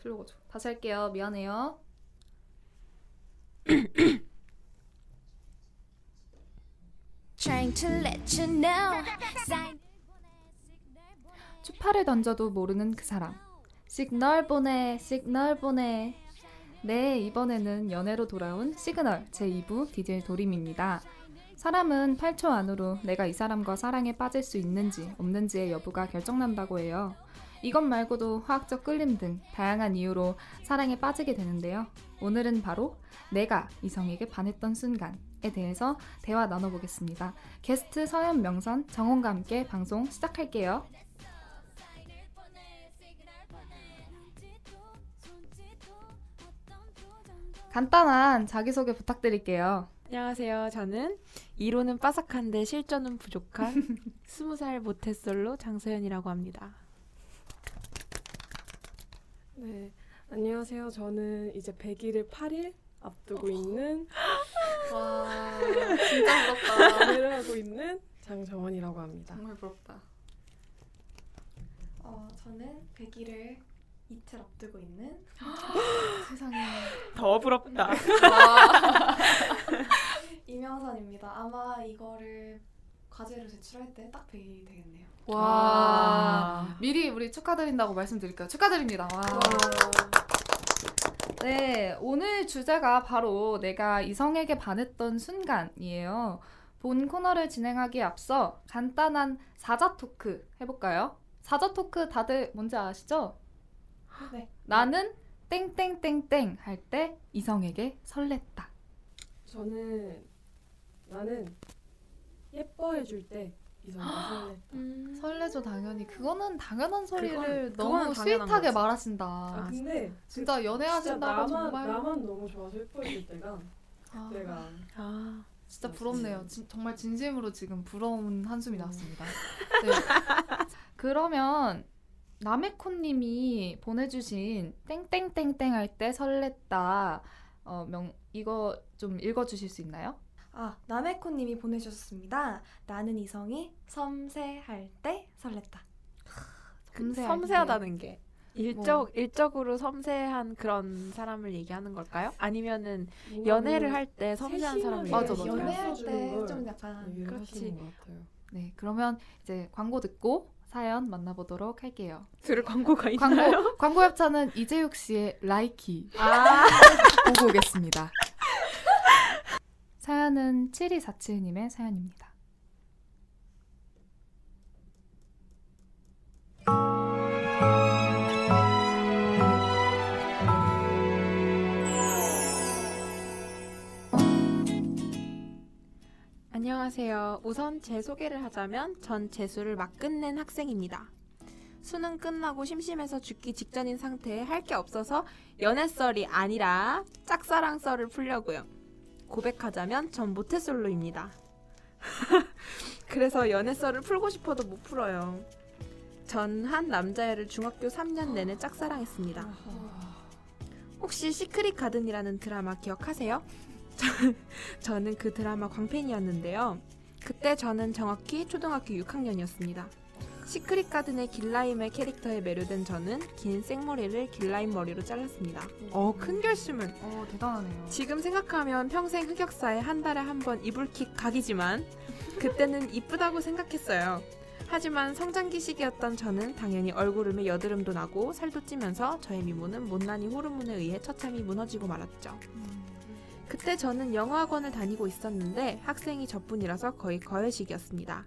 틀려가지고. 다시 할게요. 미안해요. 추파를 던져도 모르는 그 사람. 시그널 보내, 시그널 보내. 네, 이번에는 연애로 돌아온 시그널 제2부 DJ 도림입니다. 사람은 8초 안으로 내가 이 사람과 사랑에 빠질 수 있는지 없는지의 여부가 결정난다고 해요. 이것 말고도 화학적 끌림 등 다양한 이유로 사랑에 빠지게 되는데요. 오늘은 바로 내가 이성에게 반했던 순간에 대해서 대화 나눠보겠습니다. 게스트 서현, 명선, 정원과 함께 방송 시작할게요. 간단한 자기소개 부탁드릴게요. 안녕하세요. 저는 이론은 빠삭한데 실전은 부족한 20살 모태솔로 장서연이라고 합니다. 네, 안녕하세요. 저는 이제 100일을 8일 앞두고 있는 와, 진짜 부럽다. 연애를 하고 있는 장정원이라고 합니다. 정말 부럽다. 저는 100일을 이틀 앞두고 있는 세상에. 더 부럽다. 이명선입니다. 아마 이거를 과제로 제출할 때 딱 100일이 되겠네요. 와, 미리 우리 축하드린다고 말씀드릴까요? 축하드립니다. 와. 네, 오늘 주제가 바로 내가 이성에게 반했던 순간이에요. 본 코너를 진행하기에 앞서 간단한 사자 토크 해볼까요? 사자 토크 다들 뭔지 아시죠? 네. 나는 땡땡땡땡 할 때 이성에게 설렜다. 나는 예뻐해줄 때 이성이 설렜다. 설레죠, 당연히. 그거는 당연한 소리를 그거는 너무 당연한 스윗하게 거지. 말하신다. 근데 진짜 연애하신다고 진짜 정말 나만 너무 좋아서 예뻐해줄 때가 그때가 진짜 부럽네요. 정말 진심으로 지금 부러운 한숨이 나왔습니다. 네. 그러면 남해코님이 보내주신 땡땡땡땡 할 때 설렜다. 이거 좀 읽어주실 수 있나요? 남해코님이 보내주셨습니다. 나는 이성이 섬세할 때 설렜다. 섬세하다는 게 일적으로 섬세한 그런 사람을 얘기하는 걸까요? 아니면은 연애를 할 때 섬세한 사람을 맞아, 얘기하는 맞아. 걸까요? 연애할 때 좀 약간 그렇지. 것 같아요. 네, 그러면 이제 광고 듣고 사연 만나보도록 할게요. 들을 광고가 있나요? 광고 협찬은 이재욱 씨의 라이키 보고 오겠습니다. 사연은 7247님의 사연입니다. 안녕하세요. 우선 제 소개를 하자면 전 재수를 막 끝낸 학생입니다. 수능 끝나고 심심해서 죽기 직전인 상태에 할 게 없어서 연애썰이 아니라 짝사랑썰을 풀려고요. 고백하자면 전 모태솔로입니다. 그래서 연애썰을 풀고 싶어도 못 풀어요. 전 한 남자애를 중학교 3년 내내 짝사랑했습니다. 혹시 시크릿 가든이라는 드라마 기억하세요? 저는 그 드라마 광팬이었는데요. 그때 저는 정확히 초등학교 6학년이었습니다. 시크릿 가든의 길라임의 캐릭터에 매료된 저는 긴 생머리를 길라임 머리로 잘랐습니다. 큰 결심을. 대단하네요. 지금 생각하면 평생 흑역사에 한 달에 한 번 이불킥 각이지만 그때는 이쁘다고 생각했어요. 하지만 성장기 시기였던 저는 당연히 얼굴음에 여드름도 나고 살도 찌면서 저의 미모는 못난이 호르몬에 의해 처참히 무너지고 말았죠. 그때 저는 영어학원을 다니고 있었는데 학생이 저뿐이라서 거의 거여식이었습니다.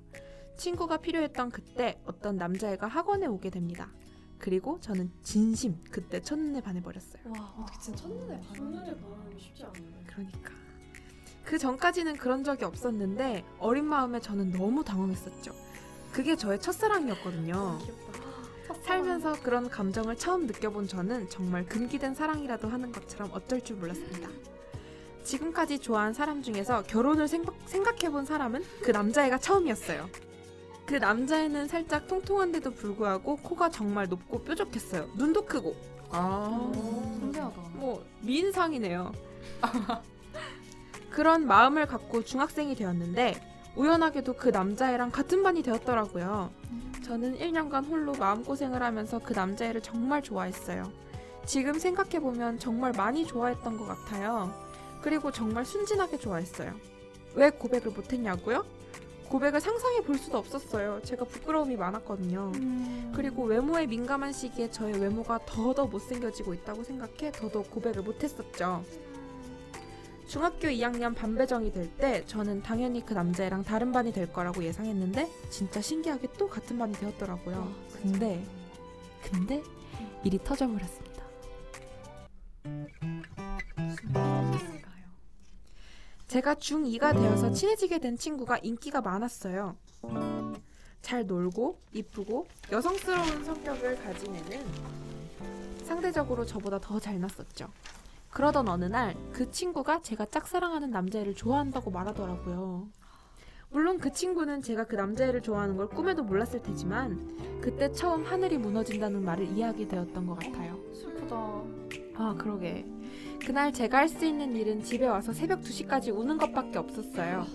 친구가 필요했던 그때 어떤 남자애가 학원에 오게 됩니다. 그리고 저는 진심 그때 첫눈에 반해버렸어요. 와, 어떻게 진짜 첫눈에 반하는 게 쉽지 않은데. 그러니까 그 전까지는 그런 적이 없었는데 어린 마음에 저는 너무 당황했었죠. 그게 저의 첫사랑이었거든요. 살면서 그런 감정을 처음 느껴본 저는 정말 금기된 사랑이라도 하는 것처럼 어쩔 줄 몰랐습니다. 지금까지 좋아한 사람 중에서 결혼을 생각해본 사람은 그 남자애가 처음이었어요. 그 남자애는 살짝 통통한데도 불구하고 코가 정말 높고 뾰족했어요. 눈도 크고. 신기하다. 미인상이네요. 그런 마음을 갖고 중학생이 되었는데 우연하게도 그 남자애랑 같은 반이 되었더라고요. 저는 1년간 홀로 마음고생을 하면서 그 남자애를 정말 좋아했어요. 지금 생각해보면 정말 많이 좋아했던 것 같아요. 그리고 정말 순진하게 좋아했어요. 왜 고백을 못했냐고요? 고백을 상상해 볼 수도 없었어요. 제가 부끄러움이 많았거든요. 그리고 외모에 민감한 시기에 저의 외모가 더더 못생겨지고 있다고 생각해 더더욱 고백을 못했었죠. 중학교 2학년 반배정이 될 때 저는 당연히 그 남자애랑 다른 반이 될 거라고 예상했는데 진짜 신기하게 또 같은 반이 되었더라고요. 근데 일이 터져버렸습니다. 제가 중2가 되어서 친해지게 된 친구가 인기가 많았어요. 잘 놀고 이쁘고 여성스러운 성격을 가진 애는 상대적으로 저보다 더 잘났었죠. 그러던 어느 날 그 친구가 제가 짝사랑하는 남자애를 좋아한다고 말하더라고요. 물론 그 친구는 제가 그 남자애를 좋아하는 걸 꿈에도 몰랐을 테지만 그때 처음 하늘이 무너진다는 말을 이해하게 되었던 것 같아요. 슬프다. 아, 그러게. 그날 제가 할 수 있는 일은 집에 와서 새벽 2시까지 우는 것밖에 없었어요.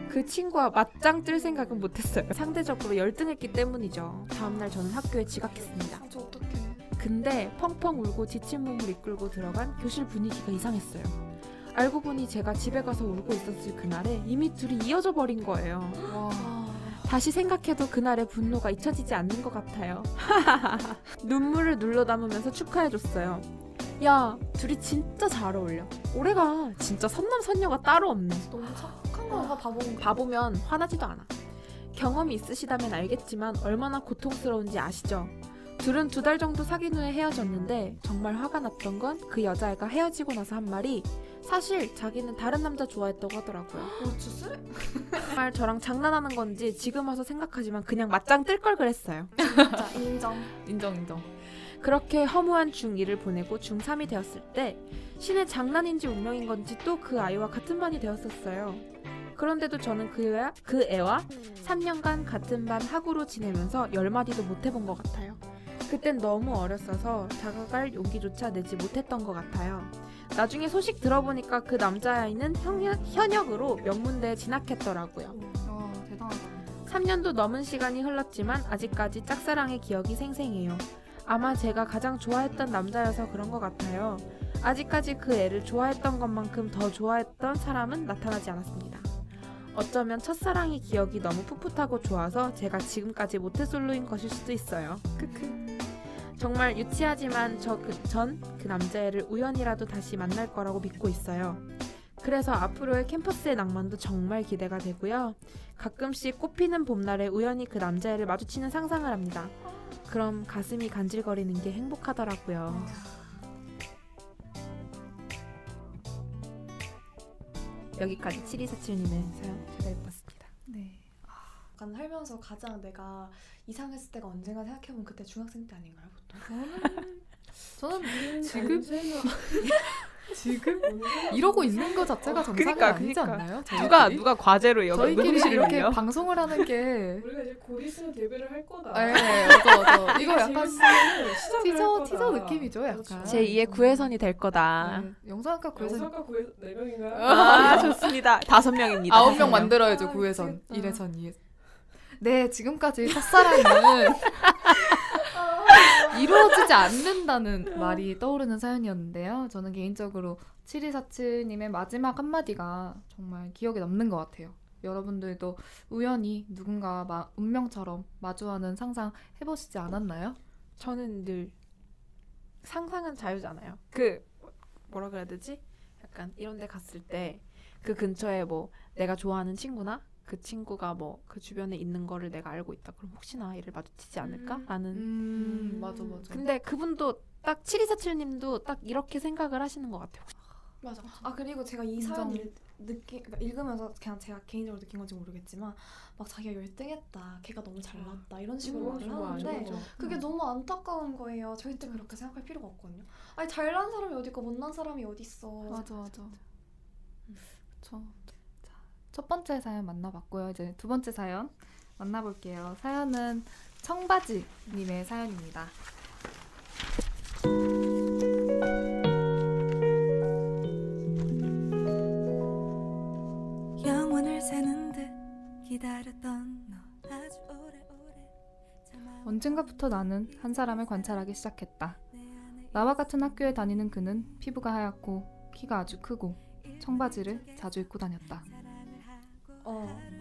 그 친구와 맞짱 뜰 생각은 못했어요. 상대적으로 열등했기 때문이죠. 다음날 저는 학교에 지각했습니다. 저 어떡해. 근데 펑펑 울고 지친 몸을 이끌고 들어간 교실 분위기가 이상했어요. 알고 보니 제가 집에 가서 울고 있었을 그날에 이미 둘이 이어져 버린 거예요. 와. 다시 생각해도 그날의 분노가 잊혀지지 않는 것 같아요. 눈물을 눌러 담으면서 축하해줬어요. 야, 둘이 진짜 잘 어울려. 올해가 진짜 선남선녀가 따로 없네. 너무 착한 건가 바보인가? 바보면 화나지도 않아. 경험이 있으시다면 알겠지만 얼마나 고통스러운지 아시죠? 둘은 2달 정도 사귄 후에 헤어졌는데 정말 화가 났던 건 그 여자애가 헤어지고 나서 한 말이 사실 자기는 다른 남자 좋아했다고 하더라고요. 진짜? 정말 저랑 장난하는 건지 지금 와서 생각하지만 그냥 맞짱 뜰 걸 그랬어요. 진짜 인정. 인정. 그렇게 허무한 중2를 보내고 중3이 되었을 때 신의 장난인지 운명인 건지 또 그 아이와 같은 반이 되었었어요. 그런데도 저는 그 애와 3년간 같은 반 학우로 지내면서 10마디도 못 해본 것 같아요. 그땐 너무 어렸어서 다가갈 용기조차 내지 못했던 것 같아요. 나중에 소식 들어보니까 그 남자아이는 현역으로 명문대에 진학했더라고요. 와, 대단하다. 3년도 넘은 시간이 흘렀지만 아직까지 짝사랑의 기억이 생생해요. 아마 제가 가장 좋아했던 남자여서 그런 것 같아요. 아직까지 그 애를 좋아했던 것만큼 더 좋아했던 사람은 나타나지 않았습니다. 어쩌면 첫사랑의 기억이 너무 풋풋하고 좋아서 제가 지금까지 모태솔로인 것일 수도 있어요. 크크. 정말 유치하지만 전 그 남자애를 우연이라도 다시 만날 거라고 믿고 있어요. 그래서 앞으로의 캠퍼스의 낭만도 정말 기대가 되고요. 가끔씩 꽃피는 봄날에 우연히 그 남자애를 마주치는 상상을 합니다. 그럼 가슴이 간질거리는 게 행복하더라고요. 여기까지 7247님의 사연 제가 읽었습니다. 네. 약간 살면서 가장 내가 이상했을 때가 언젠가 생각해보면 그때 중학생 때 아닌가요, 보통? 저는 지금 지금 이러고 있는 거 자체가 정상이 그니까, 아니지 그니까. 않나요? 저희끼리? 누가 과제로 저희끼리 이렇게 방송을 하는 게 우리가 이제 곧 있으면 데뷔를 할 거다. 네, 맞아. 이거 약간 티저 티저 느낌이죠, 약간. 제2의 구혜선이 될 거다. 네, 영상학과 구혜선 영상과 4명인가요? 아, 좋습니다. 5명입니다. 9명 만들어야죠, 아, 구혜선. 미치겠다. 1회선, 2회선. 네, 지금까지 첫사랑은 이루어지지 않는다는 말이 떠오르는 사연이었는데요. 저는 개인적으로 7247님의 마지막 한마디가 정말 기억에 남는 것 같아요. 여러분들도 우연히 누군가 운명처럼 마주하는 상상 해보시지 않았나요? 저는 늘 상상은 자유잖아요. 뭐라 그래야 되지? 약간 이런 데 갔을 때 그 근처에 뭐 내가 좋아하는 친구나 그 친구가 뭐 그 주변에 있는 거를 내가 알고 있다. 그럼 혹시나 이를 마주치지 않을까? 라는. 맞아. 근데 그분도 딱 7247님도 딱 이렇게 생각을 하시는 것 같아요. 맞아. 아, 그리고 제가 이 사연 그러니까 읽으면서 그냥 제가 개인적으로 느낀 건지 모르겠지만 막 자기가 열등했다, 걔가 너무 잘났다 이런 식으로 말을 하는데 그게 너무 안타까운 거예요. 절대 그렇게 생각할 필요가 없거든요. 아니, 잘난 사람이 어디 있고 못난 사람이 어디 있어. 맞아. 그쵸. 자, 첫 번째 사연 만나봤고요. 이제 두 번째 사연 만나볼게요. 사연은 청바지님의 사연입니다. 영원을 새는 듯 기다렸던 너 아주 오래오래 언젠가부터 나는 한 사람을 관찰하기 시작했다. 나와 같은 학교에 다니는 그는 피부가 하얗고 키가 아주 크고 청바지를 자주 입고 다녔다.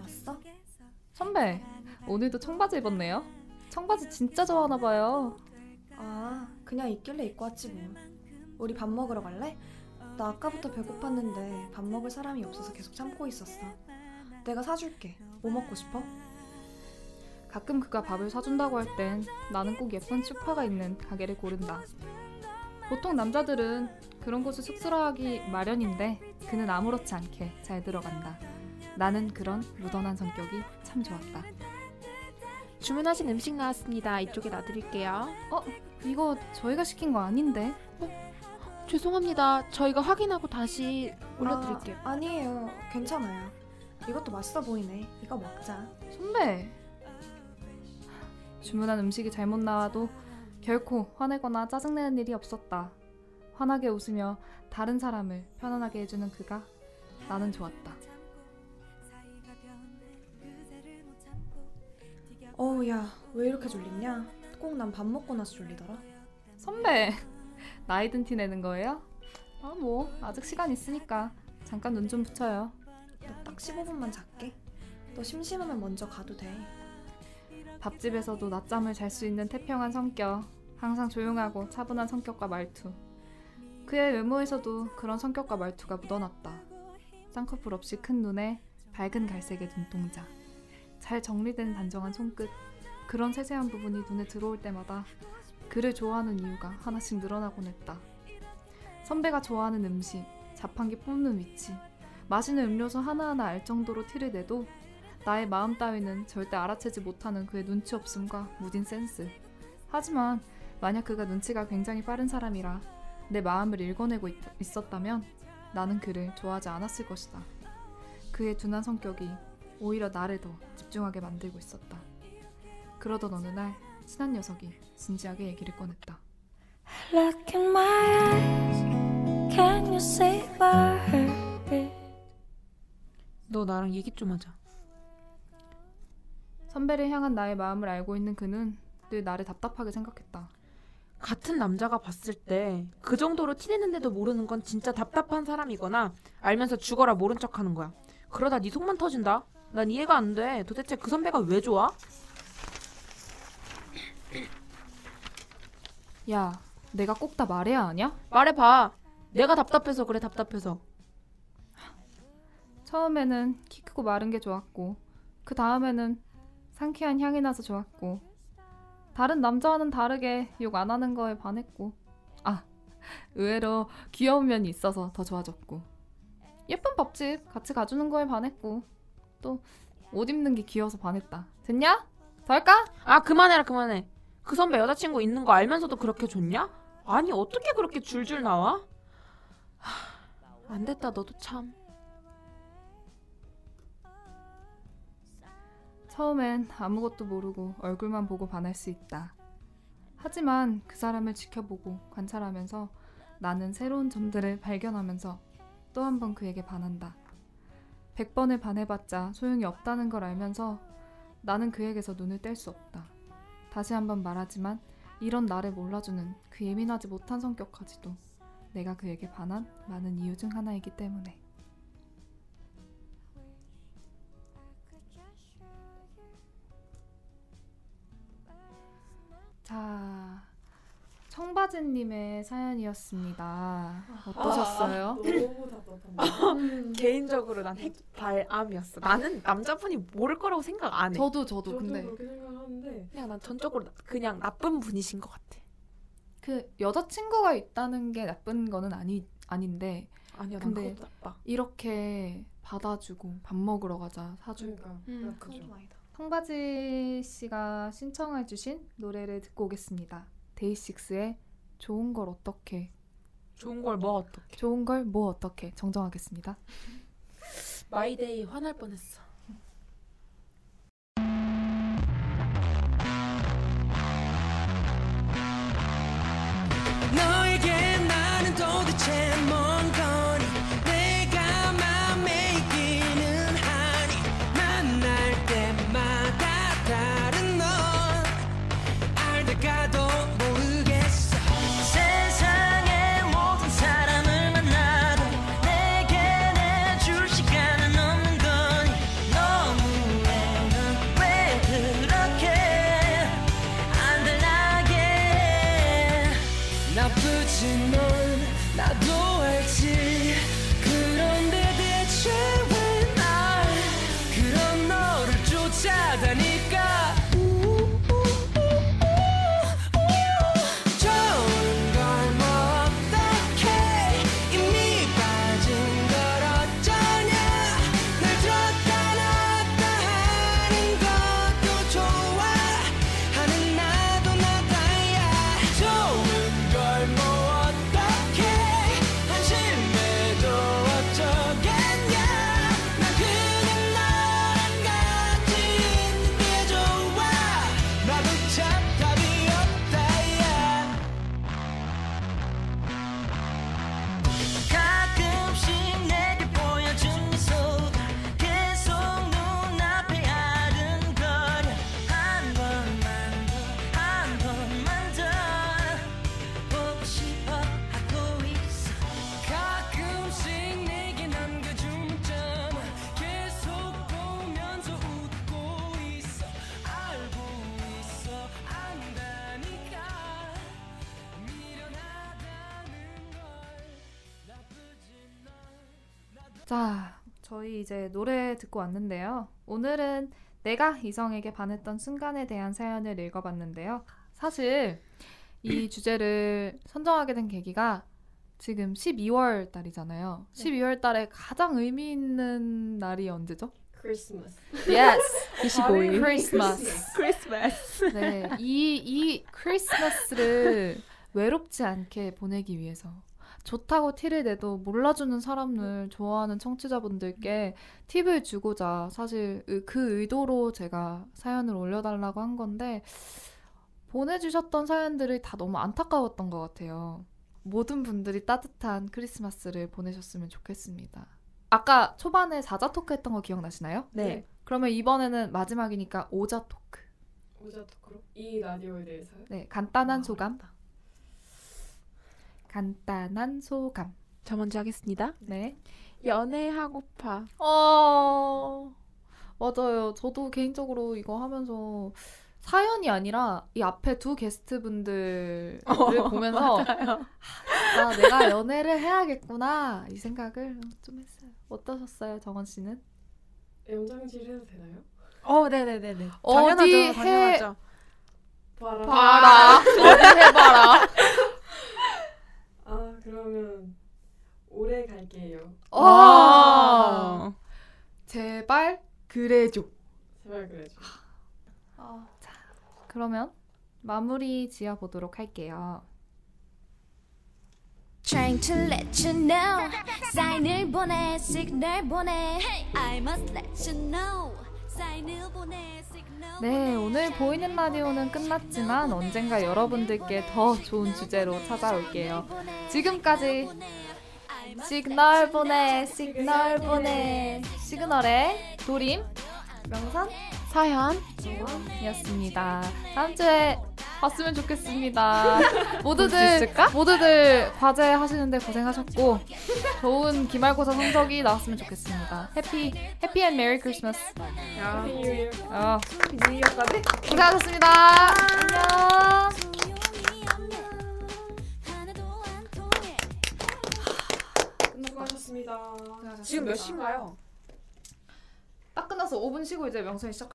왔어? 선배, 오늘도 청바지 입었네요. 청바지 진짜 좋아하나 봐요. 아, 그냥 있길래 입고 왔지 뭐. 우리 밥 먹으러 갈래? 나 아까부터 배고팠는데 밥 먹을 사람이 없어서 계속 참고 있었어. 내가 사줄게. 뭐 먹고 싶어? 가끔 그가 밥을 사준다고 할 땐 나는 꼭 예쁜 소파가 있는 가게를 고른다. 보통 남자들은 그런 곳을 쑥스러워하기 마련인데 그는 아무렇지 않게 잘 들어간다. 나는 그런 무던한 성격이 참 좋았다. 주문하신 음식 나왔습니다. 이쪽에 놔드릴게요. 이거 저희가 시킨 거 아닌데? 죄송합니다. 저희가 확인하고 다시 올려드릴게요. 아니에요. 괜찮아요. 이것도 맛있어 보이네. 이거 먹자. 선배! 주문한 음식이 잘못 나와도 결코 화내거나 짜증내는 일이 없었다. 환하게 웃으며 다른 사람을 편안하게 해주는 그가 나는 좋았다. 야, 왜 이렇게 졸리냐? 꼭 난 밥 먹고 나서 졸리더라. 선배! 나이 든 티 내는 거예요? 아직 시간 있으니까 잠깐 눈 좀 붙여요. 너 딱 15분만 잘게. 너 심심하면 먼저 가도 돼. 밥집에서도 낮잠을 잘 수 있는 태평한 성격, 항상 조용하고 차분한 성격과 말투. 그의 외모에서도 그런 성격과 말투가 묻어났다. 쌍꺼풀 없이 큰 눈에 밝은 갈색의 눈동자, 잘 정리된 단정한 손끝. 그런 세세한 부분이 눈에 들어올 때마다 그를 좋아하는 이유가 하나씩 늘어나곤 했다. 선배가 좋아하는 음식, 자판기 뽑는 위치, 마시는 음료수 하나하나 알 정도로 티를 내도 나의 마음 따위는 절대 알아채지 못하는 그의 눈치 없음과 무딘 센스. 하지만 만약 그가 눈치가 굉장히 빠른 사람이라 내 마음을 읽어내고 있었다면 나는 그를 좋아하지 않았을 것이다. 그의 둔한 성격이 오히려 나를 더 집중하게 만들고 있었다. 그러던 어느 날 친한 녀석이 진지하게 얘기를 꺼냈다. Look in my eyes, can you say word? 너 나랑 얘기 좀 하자. 선배를 향한 나의 마음을 알고 있는 그는 늘 나를 답답하게 생각했다. 같은 남자가 봤을 때 그 정도로 티내는데도 모르는 건 진짜 답답한 사람이거나 알면서 죽어라 모른 척하는 거야. 그러다 네 속만 터진다. 난 이해가 안 돼. 도대체 그 선배가 왜 좋아? 야, 내가 꼭 다 말해야 하냐? 말해봐. 내가 답답해서 그래. 답답해서. 처음에는 키 크고 마른 게 좋았고 그 다음에는 상쾌한 향이 나서 좋았고 다른 남자와는 다르게 욕 안 하는 거에 반했고 의외로 귀여운 면이 있어서 더 좋아졌고 예쁜 밥집 같이 가주는 거에 반했고 또 옷 입는 게 귀여워서 반했다. 됐냐? 더 할까? 그만해라 그만해. 그 선배 여자친구 있는 거 알면서도 그렇게 좋냐? 아니 어떻게 그렇게 줄줄 나와? 안 됐다 너도 참. 처음엔 아무것도 모르고 얼굴만 보고 반할 수 있다. 하지만 그 사람을 지켜보고 관찰하면서 나는 새로운 점들을 발견하면서 또 한 번 그에게 반한다. 100번을 반해봤자 소용이 없다는 걸 알면서 나는 그에게서 눈을 뗄 수 없다. 다시 한번 말하지만 이런 나를 몰라주는 그 예민하지 못한 성격까지도 내가 그에게 반한 많은 이유 중 하나이기 때문에. 자, 청바지님의 사연이었습니다. 어떠셨어요? 너무 답답한데. 개인적으로 난 핵발암이었어. 나는 남자분이 모를 거라고 생각 안 해. 저도 저도 근데 그렇게 생각하는데 그냥 난 전적으로 그냥 나쁜 분이신 것 같아. 그 여자친구가 있다는 게 나쁜 거는 아닌데 아니야 난 근데 그것도 나빠. 이렇게 받아주고 밥 먹으러 가자 사주고 그러니까 그건 좀 아니다. 청바지 씨가 신청해주신 노래를 듣고 오겠습니다. 데이식스의 좋은 걸 어떻게 좋은 걸 뭐 어떡해. 좋은 걸 뭐 어떻게 정정하겠습니다. 마이데이 화날 뻔했어. 너에게 나는 도대체 뭔 거니 내가 맘에 있기는 하니 만날 때마다 다른 넌 알다가도 모르겠어 세상 나쁘지 넌 나도 알지. 그런데 대체 왜 날 그런 너를 쫓아다닐까. 좋은 걸 뭐 어떡해. 이미 빠진 걸 어쩌냐. 날 줬다 놨다 하는 것도 좋아. 하는 나도 나다야. 좋은 걸 뭐 어떡해. 한심해도 어쩌겠냐. 나 그냥 너랑 같이 있는 게 좋아. 나도 참 답이 없다야. 가끔씩 내게 보여준 미소 계속 눈앞에 아른거려. 한 번만 더 한 번만 더 보고 싶어 하고 있어. 가끔씩 내게 남겨준 문자만 계속 보면서 웃고 있어. 알고 있어 안다니까. 미련하다는 걸. 나쁘지 넌 자, 저희 이제 노래 듣고 왔는데요. 오늘은 내가 이성에게 반했던 순간에 대한 사연을 읽어봤는데요. 사실 이 주제를 선정하게 된 계기가 지금 12월 달이잖아요. 12월 달에 가장 의미 있는 날이 언제죠? 크리스마스. Yes! 25일. 크리스마스. 크리스마스. 네, 이 크리스마스를 외롭지 않게 보내기 위해서 좋다고 티를 내도 몰라주는 사람을 좋아하는 청취자분들께 팁을 주고자 사실 그 의도로 제가 사연을 올려달라고 한 건데 보내주셨던 사연들이 다 너무 안타까웠던 것 같아요. 모든 분들이 따뜻한 크리스마스를 보내셨으면 좋겠습니다. 아까 초반에 4자 토크 했던 거 기억나시나요? 네. 그러면 이번에는 마지막이니까 5자 토크. 오자 토크로 이 라디오에 대해서요. 네, 간단한 소감. 간단한 소감. 저 먼저 하겠습니다. 네. 연애하고파. 맞아요. 저도 개인적으로 이거 하면서 사연이 아니라 이 앞에 두 게스트분들을 보면서 아, 내가 연애를 해야겠구나 이 생각을 좀 했어요. 어떠셨어요, 정원 씨는? 연장질 해도 되나요? 네네네네. 어디 해- 당연하죠. 봐라. 어디 해봐라. 아 그러면 오래 갈게요. 와. 제발 그래줘. 제발 그래줘. 그러면 마무리 지어보도록 할게요. Trying to let you know 사인을 보내 시그널 보내 I must let you know 사인을 보내 시그널 네, 오늘 보이는 라디오는 끝났지만 언젠가 여러분들께 더 좋은 주제로 찾아올게요. 지금까지 시그널 보내, 시그널 보내, 시그널의 도림, 명선, 사연. 이었습니다. 다음 주에 봤으면 좋겠습니다. 모두들 과제 하시는데 고생하셨고 좋은 기말고사 성적이 나왔으면 좋겠습니다. 해피 앤 메리 크리스마스. 해피 뉴 이어. 해피 뉴 이어까지 고생하셨습니다. 안녕. 수고하셨습니다. 지금 몇 시인가요? 딱 끝났어. 5분 쉬고 이제 명선이 시작.